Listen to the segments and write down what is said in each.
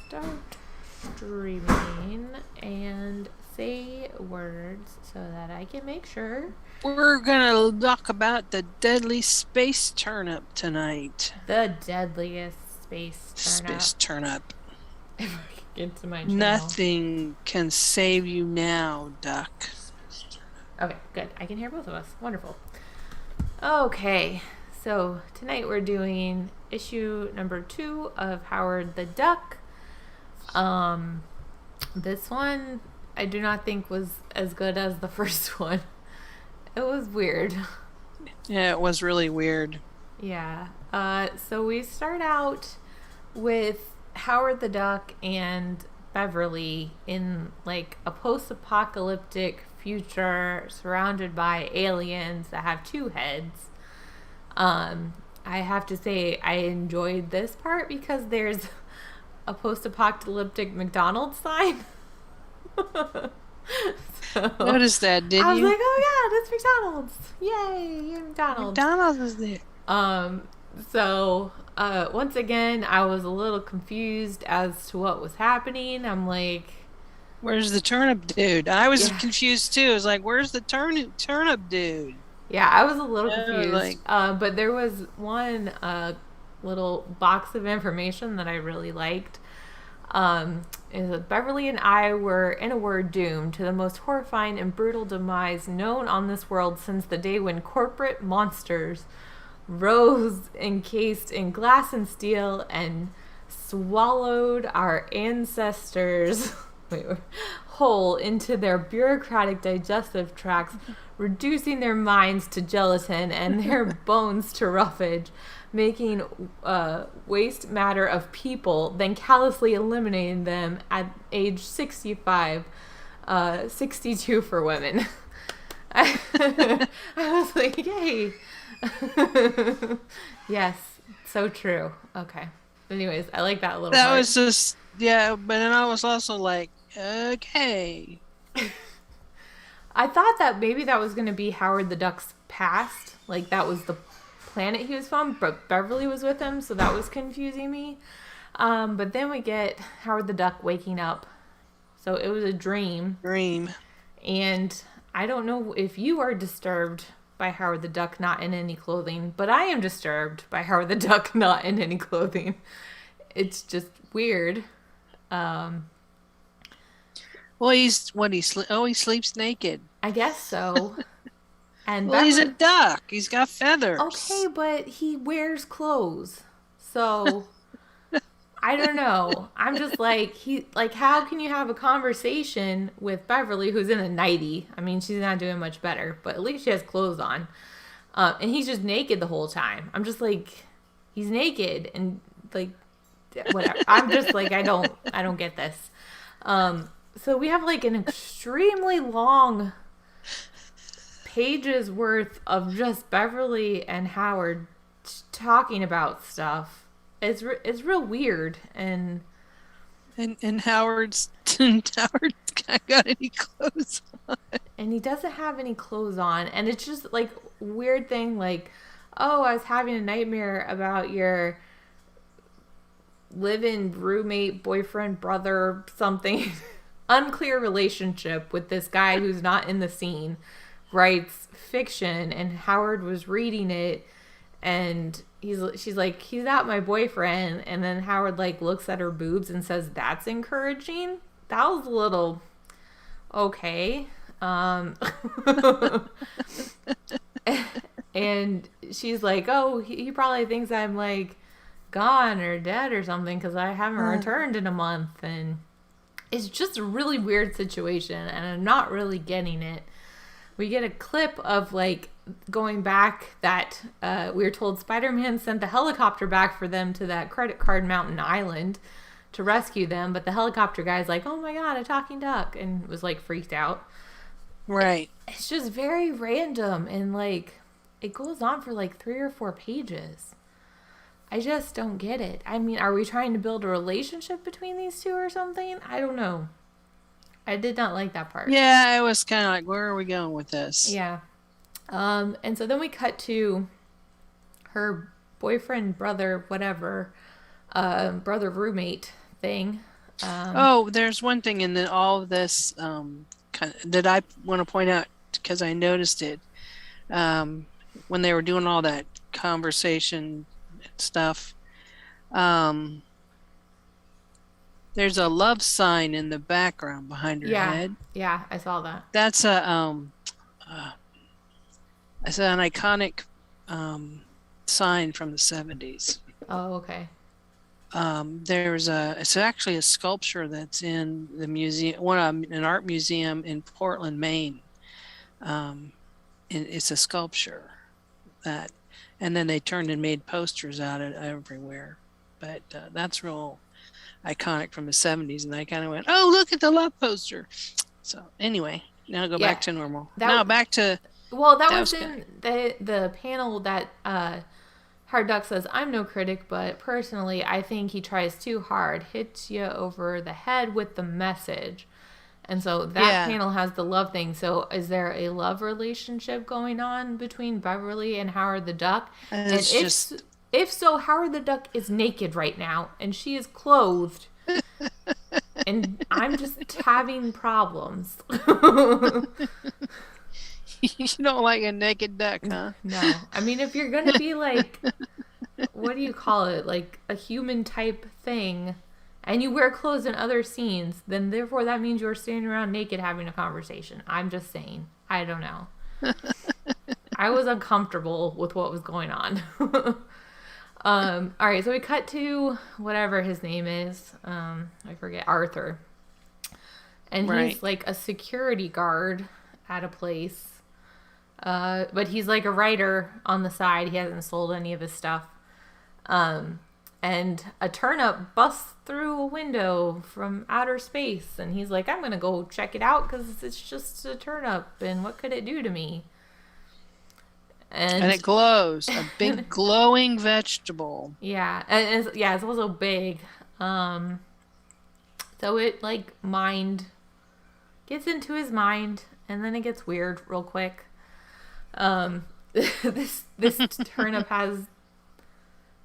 start streaming and say words so that I can make sure. We're gonna talk about the deadly space turnip tonight. The deadliest space turnip. Space turnip. If I can get to my channel. Nothing can save you now, Duck. Okay, good. I can hear both of us. Wonderful. Okay, so tonight we're doing issue number 2 of Howard the Duck. This one I do not think was as good as the first one. It was weird. Yeah, it was really weird. Yeah. So we start out with Howard the Duck and Beverly in like a post-apocalyptic future surrounded by aliens that have 2 heads. I have to say I enjoyed this part because there's a post-apocalyptic McDonald's sign. So, Notice that, did I was you? like, oh yeah, that's McDonald's. Yay, McDonald's. McDonald's is there. So once again, I was a little confused as to what was happening. I'm like, Where's the turnip dude? I was Yeah. confused too. I was like, where's the turnip dude? yeah, I was a little Yeah, confused. like- But there was one little box of information that I really liked. Is that Beverly and I were, in a word, doomed to the most horrifying and brutal demise known on this world since the day when corporate monsters rose encased in glass and steel and swallowed our ancestors whole into their bureaucratic digestive tracts, reducing their minds to gelatin and their bones to roughage, making waste matter of people, then callously eliminating them at age 65, 62 for women. I was like, yay. Yes, so true. Okay. Anyways, I like that little That part. was just, yeah, but then I was also like, okay. I thought that maybe that was going to be Howard the Duck's past. Like, that was the planet he was from, but Beverly was with him, so that was confusing me. But then we get Howard the Duck waking up. So it was a dream. Dream. And I don't know if you are disturbed by Howard the Duck not in any clothing, but I am disturbed by Howard the Duck not in any clothing. It's just weird. Well, he sleeps naked. I guess so. And Well, he's a Beverly- duck. He's got feathers. okay, but he wears clothes. So I don't know. I'm just like, how can you have a conversation with Beverly who's in a nightie? I mean, she's not doing much better, but at least she has clothes on. And he's just naked the whole time. I'm just like, he's naked and like whatever. I'm just like, I don't get this. So we have like an extremely long pages worth of just Beverly and Howard talking about stuff. It's real weird and Howard's got any clothes on. and he doesn't have any clothes on, and it's just like weird thing like, oh, I was having a nightmare about your live-in roommate, boyfriend, brother, something unclear relationship with this guy who's not in the scene, writes fiction, and Howard was reading it, and she's like, he's not my boyfriend, and then Howard like looks at her boobs and says that's encouraging. That was a little okay. And she's like, oh, he probably thinks I'm like gone or dead or something because I haven't returned in a month, and it's just a really weird situation, and I'm not really getting it. We get a clip of like going back that we were told Spider-Man sent the helicopter back for them to that credit card mountain island to rescue them, but the helicopter guy's like, oh my god, a talking duck, and was like freaked out. Right. It's just very random, and like it goes on for like 3 or 4 pages. I just don't get it. I mean, are we trying to build a relationship between these two or something? I don't know. I did not like that part. Yeah, it was kind of like, where are we going with this? Yeah. And so then we cut to her boyfriend, brother, whatever, brother roommate thing, Oh, there's one thing in all of this that I want to point out because I noticed it um, when they were doing all that conversation stuff. Um, there's a love sign in the background behind her Yeah, head. yeah, I saw that. That's uh, it's an iconic um, sign from the 70s. Oh, okay. It's actually a sculpture that's in the museum, an art museum in Portland, Maine. Um, it's a sculpture that, and then they turned and made posters out of it everywhere. But that's real iconic from the 70s. And I kind of went, oh, look at the love poster. So anyway, now go Yeah, back to normal. that Now back to, well, that that was was good. in the panel that Hard Duck says, I'm no critic, but personally, I think he tries too hard, hits you over the head with the message. And so that Yeah. panel has the love thing. So is there a love relationship going on between Beverly and Howard the Duck? And And it's just, if so, Howard the Duck is naked right now and she is clothed and I'm just having problems. you don't like a naked duck, huh? No. I mean, if you're going to be like, what do you call it? Like a human type thing, and you wear clothes in other scenes, then therefore that means you're standing around naked having a conversation. I'm just saying. I don't know. I was uncomfortable with what was going on. All right, so we cut to whatever his name is. I forget, Arthur. And Right. he's like a security guard at a place. But he's like a writer on the side. He hasn't sold any of his stuff. And a turnip busts through a window from outer space. And he's like, I'm going to go check it out because it's just a turnip. And what could it do to me? And it glows, a big glowing vegetable. Yeah. And it's also big. So it like gets into his mind. And then it gets weird real quick. This turnip has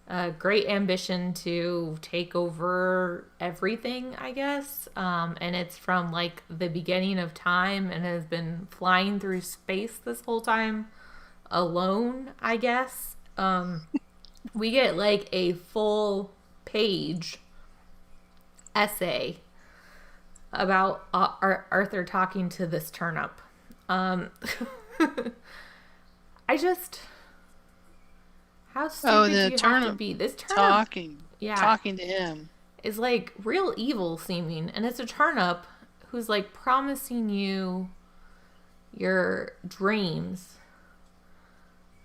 a great ambition to take over everything, I guess. And it's from like the beginning of time and has been flying through space this whole time alone, I guess. We get like a full page essay about Arthur talking to this turnip. I just, how stupid do The you have to turnip be? This turnip, talking yeah, to him. is like real evil seeming, and it's a turnip who's like promising you your dreams.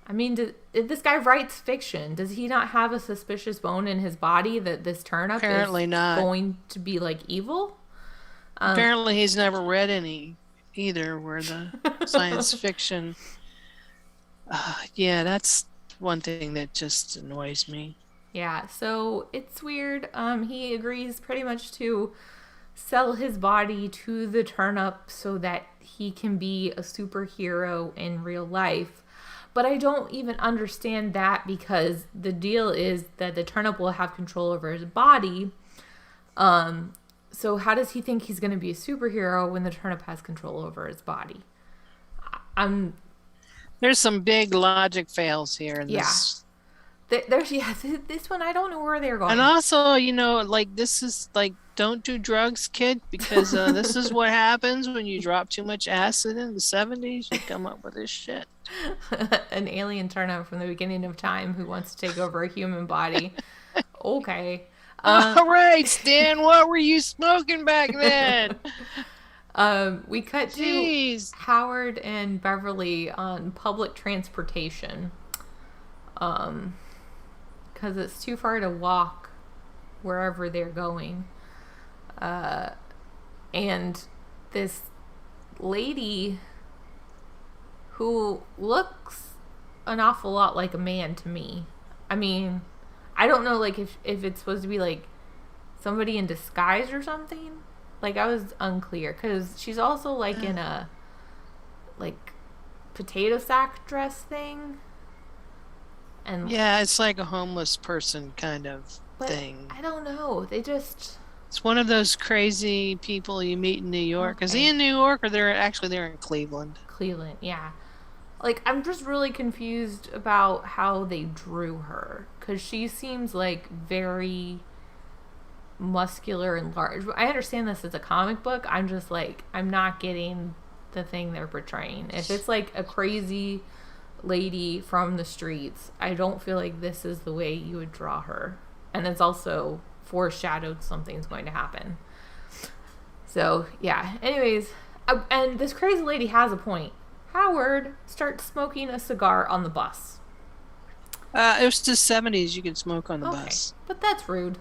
I mean, if this guy writes fiction, does he not have a suspicious bone in his body that this turnip Apparently is not. going to be like evil? Apparently he's never read any either where the science fiction. Yeah, that's one thing that just annoys me. Yeah, so it's weird. He agrees pretty much to sell his body to the turnip so that he can be a superhero in real life. But I don't even understand that because the deal is that the turnip will have control over his body. So how does he think he's going to be a superhero when the turnip has control over his body? I'm There's some big logic fails here in Yeah. this. There's this one I don't know where they're going. And also, like this is like don't do drugs, kid, because this is what happens when you drop too much acid in the 70s. You come up with this shit. An alien turnip from the beginning of time who wants to take over a human body. Okay. All right, Stan, what were you smoking back then? We cut Jeez. to Howard and Beverly on public transportation. Because it's too far to walk wherever they're going. And this lady who looks an awful lot like a man to me. I mean, I don't know, like, if it's supposed to be, like, somebody in disguise or something. Like, I was unclear. Because she's also, like, in a, like, potato sack dress thing. And Yeah, it's like a homeless person kind of but thing. I don't know. They just... It's one of those crazy people you meet in New York. Is he Okay. in New York or they're in Cleveland? Cleveland, yeah. Like, I'm just really confused about how they drew her. Because she seems like very muscular and large. I understand this is a comic book. I'm just like, I'm not getting the thing they're portraying. If it's like a crazy lady from the streets, I don't feel like this is the way you would draw her. And it's also foreshadowed something's going to happen. So, yeah. Anyways, and this crazy lady has a point. Howard starts smoking a cigar on the bus. It was the 70s. You could smoke on the Okay. bus. But that's rude.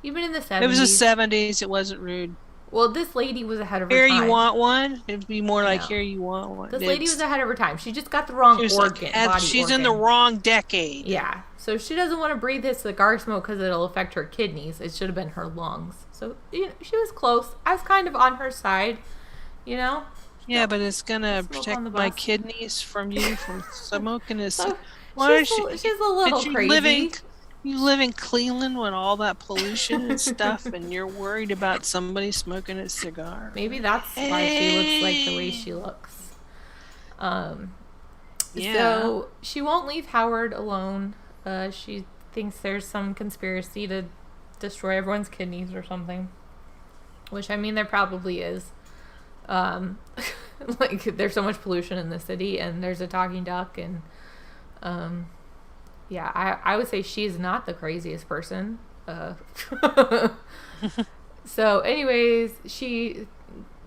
Even in the It was the 70s. 70s. It wasn't rude. Well, this lady was ahead of her Here time. you want one? It'd be more like No. here you want one. This lady was ahead of her time. She just got the wrong organ. She's in the wrong decade. Yeah. So she doesn't want to breathe this cigar smoke because it'll affect her kidneys. It should have been her lungs. So she was close. I was kind of on her side, you know? Yeah, but it's gonna Smoke protect on the my bus. kidneys from you from smoking this. So Why she's a little crazy. You live in Cleveland with all that pollution and stuff, and you're worried about somebody smoking a cigar. Maybe that's why she looks like the way she looks. Yeah. So she won't leave Howard alone. She thinks there's some conspiracy to destroy everyone's kidneys or something. Which, I mean, there probably is. Like, there's so much pollution in the city, and there's a talking duck, and yeah, I would say she's not the craziest person. So, anyways, she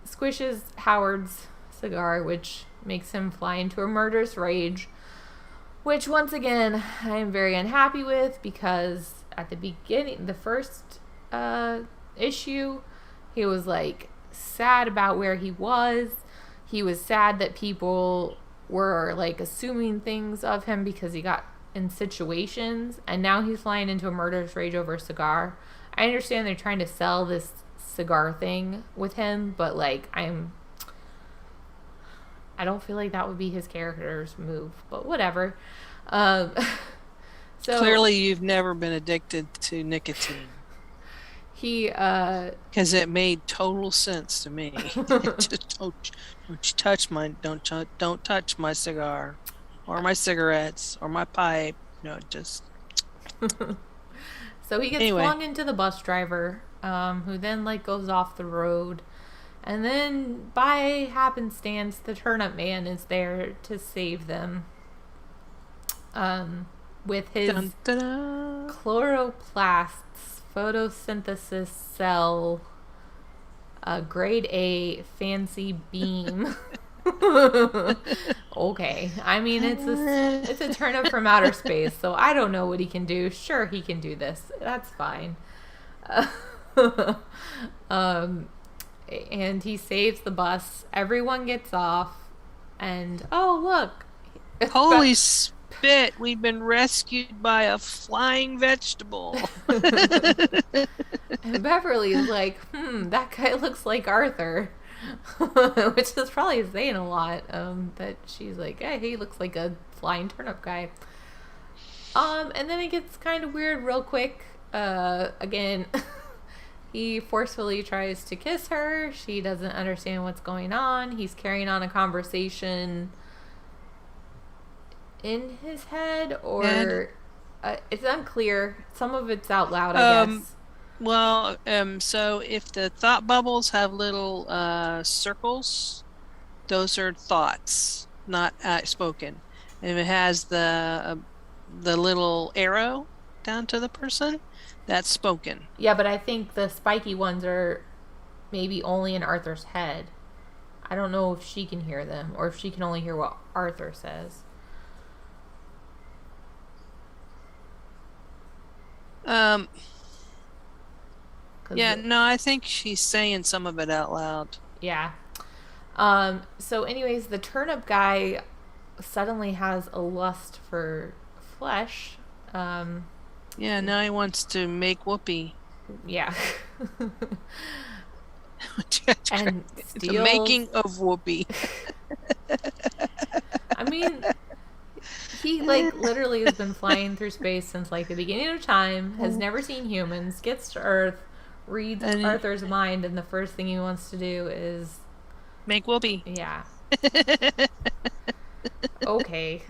squishes Howard's cigar, which makes him fly into a murderous rage, which, once again, I am very unhappy with, because at the beginning, the first issue, he was, like, sad about where he was. He was sad that people were, like, assuming things of him because he got in situations, and now he's flying into a murderous rage over a cigar. I understand they're trying to sell this cigar thing with him, but, like, I don't feel like that would be his character's move, but whatever. So clearly you've never been addicted to nicotine. He because it made total sense to me. Just don't touch my cigar or my cigarettes or my pipe. No, just so he gets flung into the bus driver, who then, like, goes off the road, and then by happenstance the Turnip Man is there to save them, with his chloroplasts photosynthesis cell, grade A fancy beam. Okay, I mean, it's a Turnip from outer space, so I don't know what he can do. Sure, he can do this. That's fine. And he saves the bus. Everyone gets off, and oh, look, holy spit! We've been rescued by a flying vegetable. And Beverly's like, that guy looks like Arthur. Which is probably saying a lot. That she's like, hey, he looks like a flying turnip guy. And then it gets kind of weird real quick. Again, he forcefully tries to kiss her. She doesn't understand what's going on. He's carrying on a conversation in his head, or it's unclear. Some of it's out loud, I guess. Well, so if the thought bubbles have little circles, those are thoughts, not spoken. And if it has the little arrow down to the person, that's spoken. Yeah, but I think the spiky ones are maybe only in Arthur's head. I don't know if she can hear them, or if she can only hear what Arthur says. Yeah, no, I think she's saying some of it out loud. Yeah. So anyways, the Turnip guy suddenly has a lust for flesh. Yeah, now he wants to make whoopee. Yeah. And the making of whoopee. I mean, he, like, literally has been flying through space since, like, the beginning of time, has never seen humans, gets to Earth, reads And Arthur's mind, and the first thing he wants to do is, make whoopee. yeah, okay.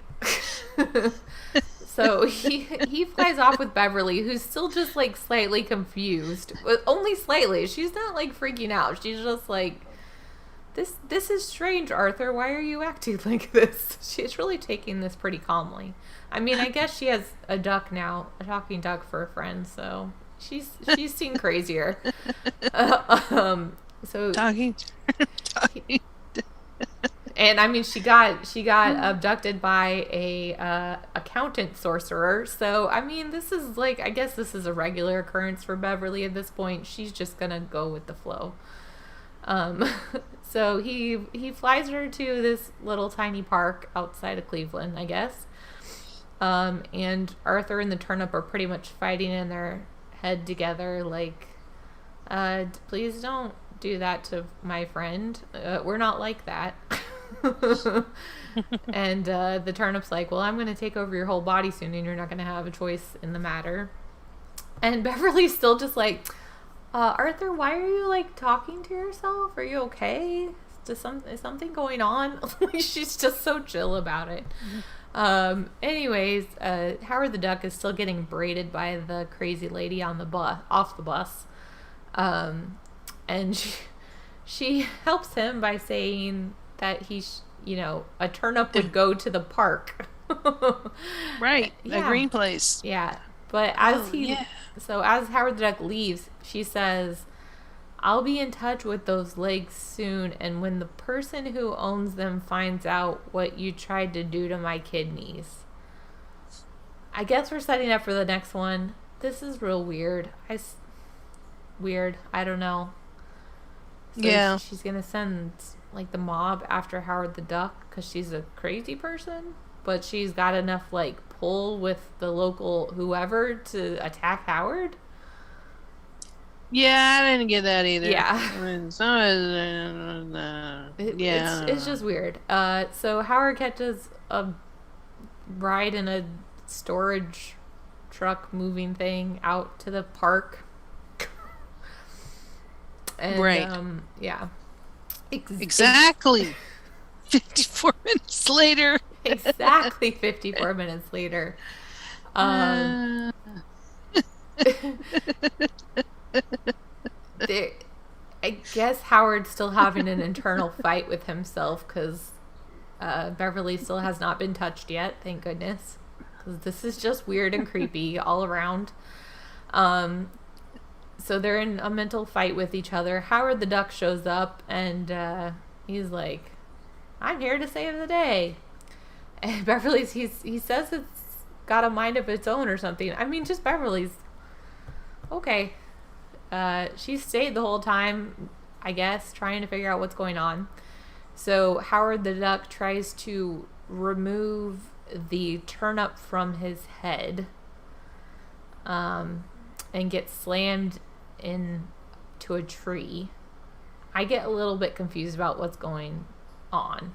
So he flies off with Beverly, who's still just like slightly confused, but only slightly. She's not like freaking out. She's just like, this is strange, Arthur. Why are you acting like this? She's really taking this pretty calmly. I mean, I guess she has a duck now, a talking duck for a friend, so she's seen crazier. So Talking. Talking. and I mean, she got abducted by a accountant sorcerer. So I mean, this is like, I guess this is a regular occurrence for Beverly at this point. She's just gonna go with the flow. So he flies her to this little tiny park outside of Cleveland, I guess. And Arthur and the Turnip are pretty much fighting in their head together, like, please don't do that to my friend. We're not like that. And the Turnip's like, well, I'm going to take over your whole body soon, and you're not going to have a choice in the matter. And Beverly's still just like, Arthur, why are you like talking to yourself? Are you okay? Is something going on? She's just so chill about it. Anyways, Howard the Duck is still getting braided by the crazy lady on the bus, off the bus. And she helps him by saying that a turnip would go to the park. Right. Yeah. A green place. Yeah. But as Howard the Duck leaves, she says, I'll be in touch with those legs soon, and when the person who owns them finds out what you tried to do to my kidneys. I guess we're setting up for the next one. This is real weird. Weird. I don't know. So yeah. She's going to send like the mob after Howard the Duck because she's a crazy person, but she's got enough like pull with the local whoever to attack Howard. Yeah, I didn't get that either. Yeah. I mean, It's just weird. So Howard catches a ride in a storage truck moving thing out to the park. And, right. Yeah. Exactly. 54 minutes later. Exactly 54 minutes later. I guess Howard's still having an internal fight with himself because Beverly still has not been touched yet, thank goodness. Because this is just weird and creepy all around. So they're in a mental fight with each other. Howard the Duck shows up and he's like, I'm here to save the day. And Beverly's, he says it's got a mind of its own or something. I mean, just Beverly's. Okay. She stayed the whole time, I guess, trying to figure out what's going on. So Howard the Duck tries to remove the turnip from his head and gets slammed into a tree. I get a little bit confused about what's going on.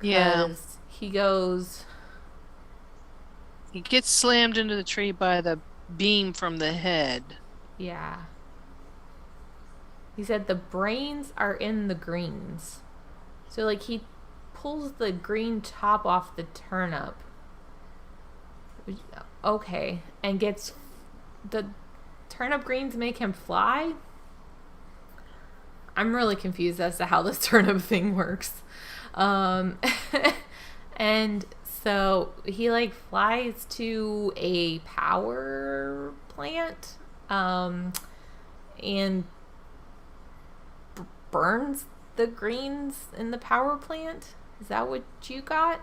Yeah. He goes... He gets slammed into the tree by the beam from the head. Yeah. He said the brains are in the greens. So, like, he pulls the green top off the turnip. Okay. And gets... The turnip greens make him fly? I'm really confused as to how this turnip thing works. And so he like flies to a power plant and burns the greens in the power plant. Is that what you got?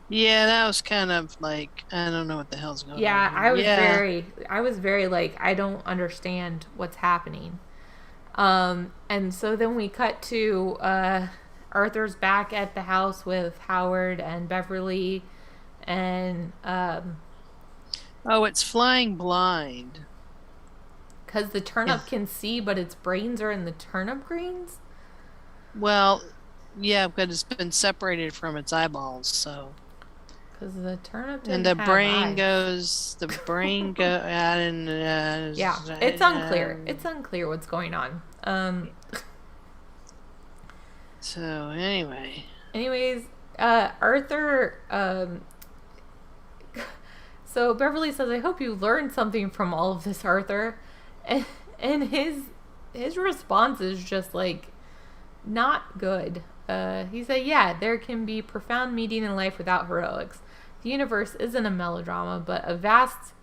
Yeah, that was kind of like, I don't know what the hell's going on. Yeah, here. I was very like, I don't understand what's happening. And so then we cut to Arthur's back at the house with Howard and Beverly and oh, it's flying blind. Because the turnip can see, but its brains are in the turnip greens? Well, yeah, because it's been separated from its eyeballs, so... Because the turnip And didn't have eyes. the brain go out and Yeah, it's unclear. It's unclear what's going on. So anyway. Anyways, Arthur. So Beverly says, "I hope you learned something from all of this, Arthur," and his response is just like not good. He said, "Yeah, there can be profound meaning in life without heroics. The universe isn't a melodrama, but a vast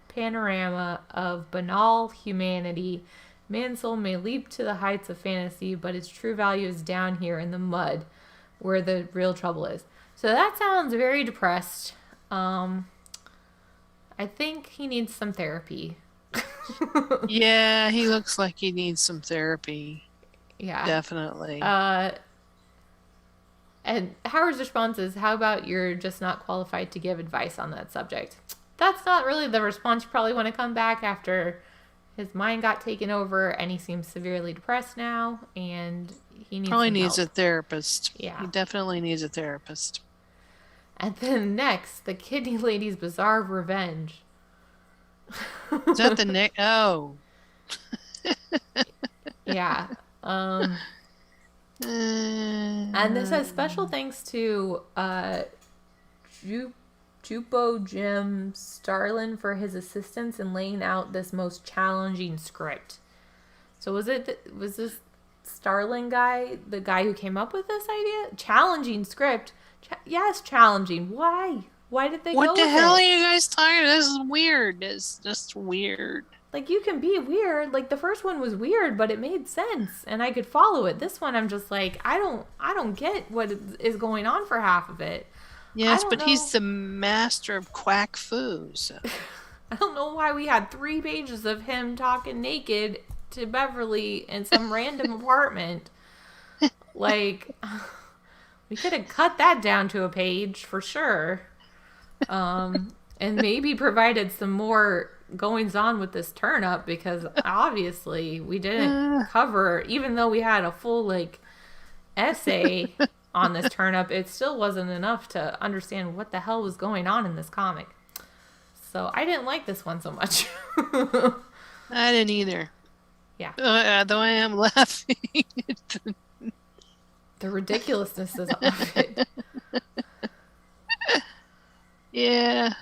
panorama of banal humanity. Man's soul may leap to the heights of fantasy, but its true value is down here in the mud, where the real trouble is." So that sounds very depressed. I think he needs some therapy. Yeah, he looks like he needs some therapy. Yeah. Definitely. And Howard's response is, "How about you're just not qualified to give advice on that subject?" That's not really the response you probably want to come back after his mind got taken over and he seems severely depressed now and he needs a therapist. Yeah. He definitely needs a therapist. And then next, the Kidney Lady's Bizarre Revenge. Is that the next? Oh. Yeah. And this says special thanks to Jupo Jim Starlin for his assistance in laying out this most challenging script. So was this Starlin guy the guy who came up with this idea? Challenging script? Yes, challenging. Why? Why did they go with it? What the hell are you guys talking about? This is weird. It's just weird. Like, you can be weird. Like, the first one was weird, but it made sense, and I could follow it. This one, I'm just like, I don't get what is going on for half of it. Yes, but he's the master of quack foo. So. I don't know why we had 3 pages of him talking naked to Beverly in some random apartment. Like, we could have cut that down to a page for sure. And maybe provided some more goings on with this turnip, because obviously we didn't cover, even though we had a full like essay on this turnip, it still wasn't enough to understand what the hell was going on in this comic. So I didn't like this one so much. I didn't either. Yeah. Though I am laughing. The ridiculousness of it. Yeah.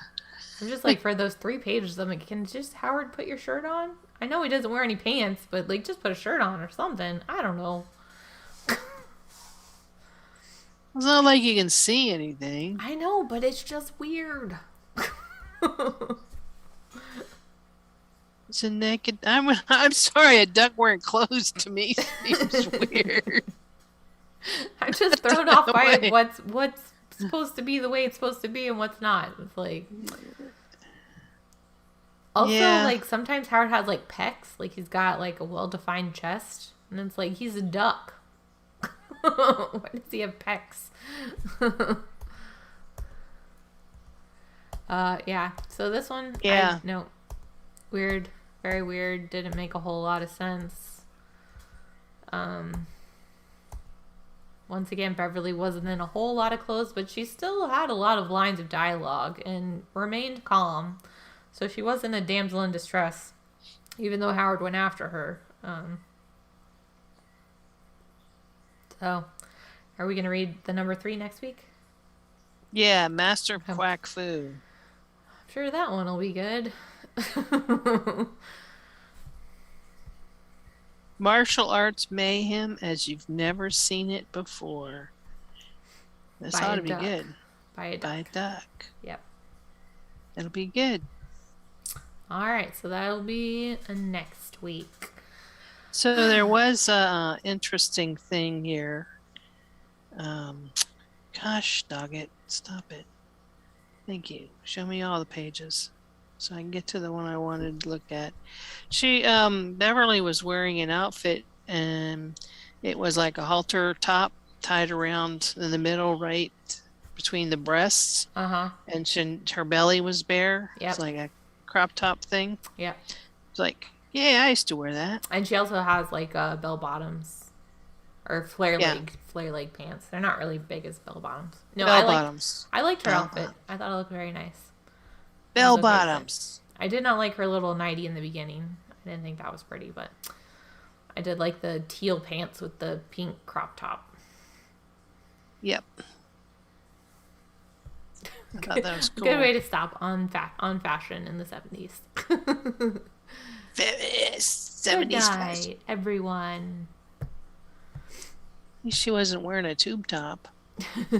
I'm just like, for those 3 pages, I'm like, can just Howard put your shirt on? I know he doesn't wear any pants, but like, just put a shirt on or something. I don't know. It's not like you can see anything. I know, but it's just weird. It's a naked. I'm sorry, a duck wearing clothes to me seems weird. I'm just thrown off by what's supposed to be the way it's supposed to be and what's not. It's like, also, like, sometimes Howard has like pecs, like he's got like a well-defined chest, and it's like he's a duck. Why does he have pecs? Yeah. So this one, no, weird, very weird. Didn't make a whole lot of sense. Once again, Beverly wasn't in a whole lot of clothes, but she still had a lot of lines of dialogue and remained calm. So she wasn't a damsel in distress, even though Howard went after her. So, are we going to read the number 3 next week? Yeah, Master of Quack Foo. I'm sure that one will be good. Martial arts mayhem as you've never seen it before. This ought to be good. By a duck. Yep. It'll be good. All right, so that'll be next week. So there was an interesting thing here. Gosh, dog it. Stop it. Thank you. Show me all the pages so I can get to the one I wanted to look at. She, Beverly was wearing an outfit, and it was like a halter top tied around in the middle, right between the breasts. Uh-huh. And her belly was bare. Yep. It's like a crop top thing. Yeah. It's like, yeah, I used to wear that. And she also has like bell bottoms. or flare leg pants. They're not really big as bell bottoms. No, Bell bottoms. I liked her Bell outfit. I thought it looked very nice. Bell bottoms. I did not like her little nightie in the beginning. I didn't think that was pretty, but I did like the teal pants with the pink crop top. Yep. I thought that was cool. Good way to stop on fashion in the 70s. 70s Good night, fashion. everyone. She wasn't wearing a tube top.